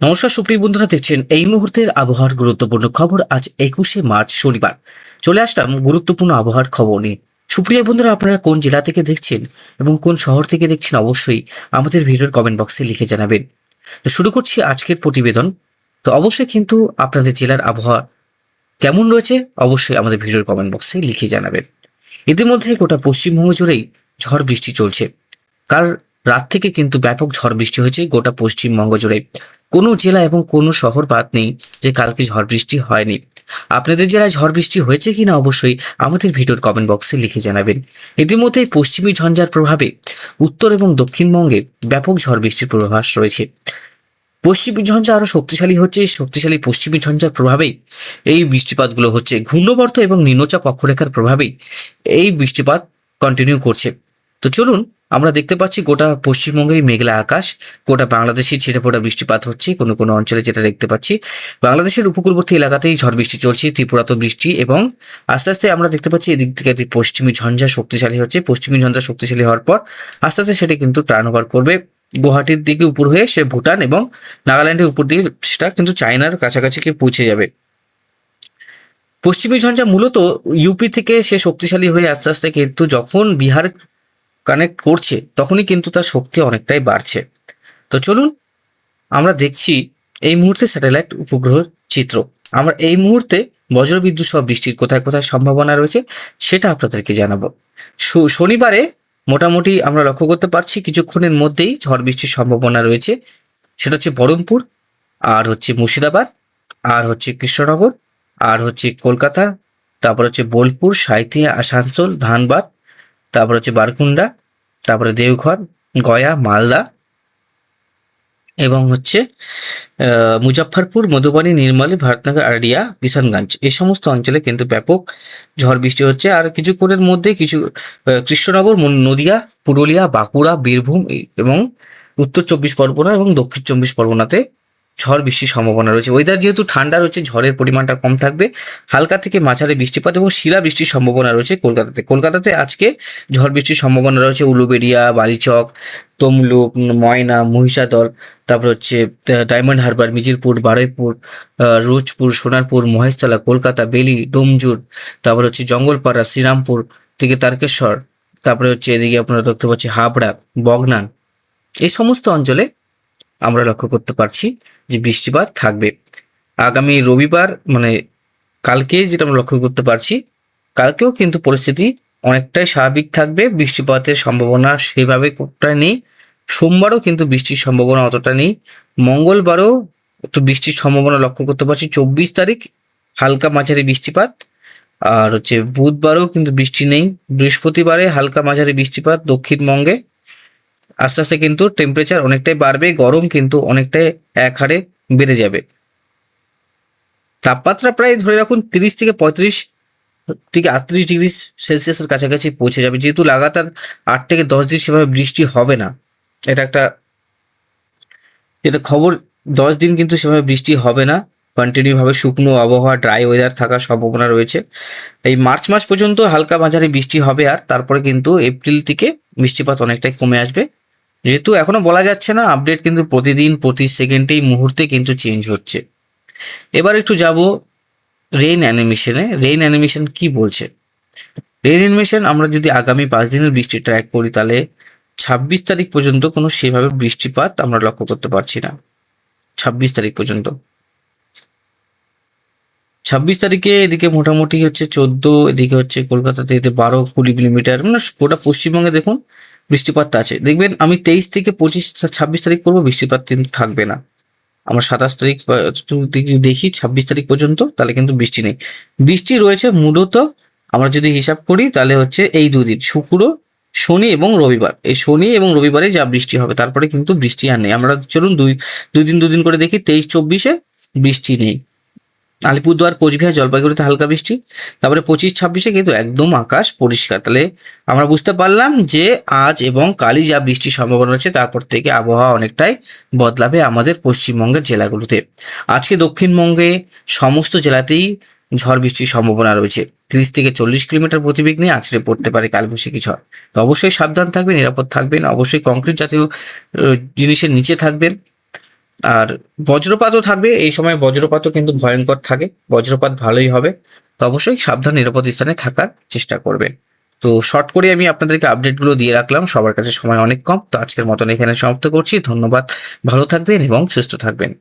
নমস্কার সুপ্রিয় বন্ধুরা, দেখছেন এই মুহূর্তের আবহাওয়ার গুরুত্বপূর্ণ খবর। আজ 21শে মার্চ শনিবার চলে আসলাম গুরুত্বপূর্ণ আবহাওয়ার খবর নিয়ে। সুপ্রিয় বন্ধুরা, আপনারা কোন জেলা থেকে দেখছেন এবং কোন শহর থেকে দেখছেন অবশ্যই আমাদের ভিডিওর কমেন্ট বক্সে লিখে জানাবেন। তো শুরু করছি আজকের প্রতিবেদন। তো অবশ্যই কিন্তু আপনাদের জেলার আবহাওয়া কেমন রয়েছে অবশ্যই আমাদের ভিডিওর কমেন্ট বক্সে লিখে জানাবেন। ইতিমধ্যে গোটা পশ্চিমবঙ্গ জুড়েই ঝড় বৃষ্টি চলছে। কাল রাত থেকে কিন্তু ব্যাপক ঝড় বৃষ্টি হয়েছে গোটা পশ্চিমবঙ্গ জুড়ে। কোনো জেলা এবং কোনো শহর বাদ নেই যে কালকে ঝড় বৃষ্টি হয়নি। আপনাদের জেলায় ঝড় বৃষ্টি হয়েছে কিনা অবশ্যই আমাদের ভিডিওর কমেন্ট বক্সে লিখে জানাবেন। ইতিমধ্যেই পশ্চিমী ঝঞ্ঝার প্রভাবে উত্তর এবং দক্ষিণবঙ্গে ব্যাপক ঝড় বৃষ্টির পূর্বাভাস রয়েছে। পশ্চিমী ঝঞ্ঝা আরো শক্তিশালী হচ্ছে। শক্তিশালী পশ্চিমী ঝঞ্ঝার প্রভাবেই এই বৃষ্টিপাতগুলো হচ্ছে। ঘূর্ণবর্ত এবং নিম্নচাপ অক্ষরেখার প্রভাবেই এই বৃষ্টিপাত কন্টিনিউ করছে। তো চলুন, আমরা দেখতে পাচ্ছি গোটা পশ্চিমবঙ্গে মেঘলা আকাশ, গোটা বাংলাদেশে ছিটে ফোটা বৃষ্টিপাত হচ্ছে। কোনো কোনো অঞ্চলে যেটা দেখতে পাচ্ছি, বাংলাদেশের উপকূলবর্তী এলাকাতেই ঝড় বৃষ্টি চলছে, ত্রিপুরাতেও বৃষ্টি, এবং আস্তে আস্তে আমরা দেখতে পাচ্ছি এদিক থেকে পশ্চিমী ঝঞ্ঝা শক্তিশালী হচ্ছে। পশ্চিমী ঝঞ্ঝা শক্তিশালী হওয়ার পর আস্তে আস্তে সেটা কিন্তু টার্নওভার করবে গুয়াহাটির দিকে উপর হয়ে, সে ভুটান এবং নাগাল্যান্ডের উপর দিয়ে সেটা কিন্তু চায়নার কাছাকাছি গিয়ে পৌঁছে যাবে। পশ্চিমী ঝঞ্ঝা মূলত ইউপি থেকে সে শক্তিশালী হয়ে আস্তে আস্তে কিন্তু যখন বিহার কানেক্ট করছে তখনই কিন্তু তার শক্তি অনেকটাই বাড়ছে। তো চলুন আমরা দেখছি এই মুহূর্তে স্যাটেলাইট উপগ্রহের চিত্র। আমরা এই মুহূর্তে বজ্রবিদ্যুৎ সহ বৃষ্টির কোথায় কোথায় সম্ভাবনা রয়েছে সেটা আপনাদেরকে জানাবো। শনিবারে মোটামুটি আমরা লক্ষ্য করতে পারছি কিছুক্ষণের মধ্যেই ঝড় বৃষ্টির সম্ভাবনা রয়েছে। সেটা হচ্ছে বহরমপুর, আর হচ্ছে মুর্শিদাবাদ, আর হচ্ছে কৃষ্ণনগর, আর হচ্ছে কলকাতা, তারপর হচ্ছে বোলপুর, সাঁইথিয়া, আসানসোল, ধানবাদ, তারপর হচ্ছে বারকুন্ডা, তারপরে দেওঘর, গয়া, মালদা, এবং হচ্ছে মুজাফফরপুর, মধুবনী, নির্মলী, ভারতনগর, আরডিয়া, কিষানগঞ্জ, এই সমস্ত অঞ্চলে কিন্তু ব্যাপক ঝড় বৃষ্টি হচ্ছে। আর কিছুক্ষণের মধ্যে কৃষ্ণনগর, নদিয়া, পুরুলিয়া, বাঁকুড়া, বীরভূম এবং উত্তর চব্বিশ পরগনা এবং দক্ষিণ চব্বিশ পরগনাতে ঝড় বৃষ্টির সম্ভাবনা রয়েছে। ওয়েদার যেহেতু ঠান্ডা রয়েছে, ঝড়ের পরিমাণটা কম থাকবে। হালকা থেকে মাঝারি বৃষ্টিপাত এবং শিলা বৃষ্টির সম্ভাবনা রয়েছে কলকাতাতে আজকে ঝড় বৃষ্টির সম্ভাবনা রয়েছে। উলুবেড়িয়া, বালিচক, তমলুক, ময়না, মহিষাদল, তারপর হচ্ছে ডায়মন্ড হারবার, মিজিরপুর, বারুইপুর, রোজপুর, সোনারপুর, মহেশতলা, কলকাতা, বেলি, ডোমজুর, তারপর হচ্ছে জঙ্গলপাড়া, শ্রীরামপুর থেকে তারকেশ্বর, তারপরে হচ্ছে এদিকে আপনারা দেখতে পাচ্ছি হাবড়া, বগনান, এই সমস্ত অঞ্চলে আমরা লক্ষ্য করতে পারছি যে বৃষ্টিপাত থাকবে। আগামী রবিবার মানে কালকে যেটা আমরা লক্ষ্য করতে পারছি, কালকেও কিন্তু পরিস্থিতি অনেকটাই স্বাভাবিক থাকবে। বৃষ্টিপাতের সম্ভাবনা সেভাবে কোনটা নেই। সোমবারও কিন্তু বৃষ্টির সম্ভাবনা অতটা নেই। মঙ্গলবারও একটু বৃষ্টির সম্ভাবনা লক্ষ্য করতে পারছি, 24 তারিখ হালকা মাঝারি বৃষ্টিপাত। আর হচ্ছে বুধবারও কিন্তু বৃষ্টি নেই। বৃহস্পতিবারে হালকা মাঝারি বৃষ্টিপাত দক্ষিণবঙ্গে। আস্তে আস্তে কিন্তু টেম্পারেচার অনেকটাই বাড়বে, গরম কিন্তু অনেকটাই এক হারে বেড়ে যাবে। তাপমাত্রা প্রায় ধরে রাখুন 30 থেকে 35 থেকে 38 ডিগ্রি সেলসিয়াসের কাছাকাছি পৌঁছে যাবে। যেহেতু লাগাতার 8 থেকে 10 দিন সেভাবে বৃষ্টি হবে না, এটা একটা খবর। 10 দিন কিন্তু সেভাবে বৃষ্টি হবে না। কন্টিনিউ ভাবে শুকনো আবহাওয়া, ড্রাই ওয়েদার থাকার সম্ভাবনা রয়েছে। এই মার্চ মাস পর্যন্ত হালকা মাঝারি বৃষ্টি হবে, আর তারপরে কিন্তু এপ্রিল থেকে বৃষ্টিপাত অনেকটাই কমে আসবে। যেহেতু এখনো বলা যাচ্ছে না, আপডেট কিন্তু প্রতিদিন প্রতি সেকেন্ডেই মুহূর্তে কিন্তু চেঞ্জ হচ্ছে। এবার একটু যাব রেইন অ্যানিমেশনে। রেইন অ্যানিমেশন কি বলছে? রেইন অ্যানিমেশন আমরা যদি আগামী 5 দিনের বৃষ্টি ট্র্যাক করি, তাহলে 26 তারিখ পর্যন্ত কোনো সেভাবে বৃষ্টিপাত আমরা লক্ষ্য করতে পারছি না। 26 তারিখ পর্যন্ত, 26 তারিখে এদিকে মোটামুটি হচ্ছে 14, এদিকে হচ্ছে কলকাতাতে 12-20 মিলিমিটার, মানে গোটা পশ্চিমবঙ্গে দেখুন বৃষ্টিপাতটা আছে। দেখবেন আমি 23 থেকে 25, 26 তারিখ করবো, বৃষ্টিপাত কিন্তু থাকবে না। আমরা 27 তারিখ দেখি 26 তারিখ পর্যন্ত, তাহলে কিন্তু বৃষ্টি নেই। বৃষ্টি রয়েছে মূলত আমরা যদি হিসাব করি তাহলে হচ্ছে এই দুদিন, শুক্র, শনি এবং রবিবার। এই শনি এবং রবিবারে যা বৃষ্টি হবে, তারপরে কিন্তু বৃষ্টি আর নেই। আমরা চলুন দুদিন করে দেখি। 23-24 বৃষ্টি নেই। আলিপুরদুয়ার, কোচবিহার, জলপাইগুড়িতে হালকা বৃষ্টি। তারপরে 25-26 কিন্তু একদম আকাশ পরিষ্কার। তাহলে আমরা বুঝতে পারলাম যে আজ এবং কালই যা বৃষ্টির সম্ভাবনা রয়েছে, তারপর থেকে আবহাওয়া অনেকটাই বদলাবে আমাদের পশ্চিমবঙ্গের জেলাগুলোতে। আজকে দক্ষিণবঙ্গে সমস্ত জেলাতেই ঝড় বৃষ্টির সম্ভাবনা রয়েছে। 30 থেকে 40 কিলোমিটার প্রতিবেগে আছড়ে পড়তে পারে কালবৈশাখী ঝড়। তো অবশ্যই সাবধান থাকবেন, নিরাপদ থাকবেন, অবশ্যই কংক্রিট জাতীয় জিনিসের নিচে থাকবেন। আর বজ্রপাতও থাকবে এই সময়, বজ্রপাতও কিন্তু ভয়ঙ্কর থাকে, বজ্রপাত ভালোই হবে। তো অবশ্যই সাবধান, নিরাপদ স্থানে থাকার চেষ্টা করবেন। তো শর্ট করে আমি আপনাদেরকে আপডেটগুলো দিয়ে রাখলাম, সবার কাছে সময় অনেক কম। তো আজকের মতন এখানে সমাপ্ত করছি। ধন্যবাদ, ভালো থাকবেন এবং সুস্থ থাকবেন।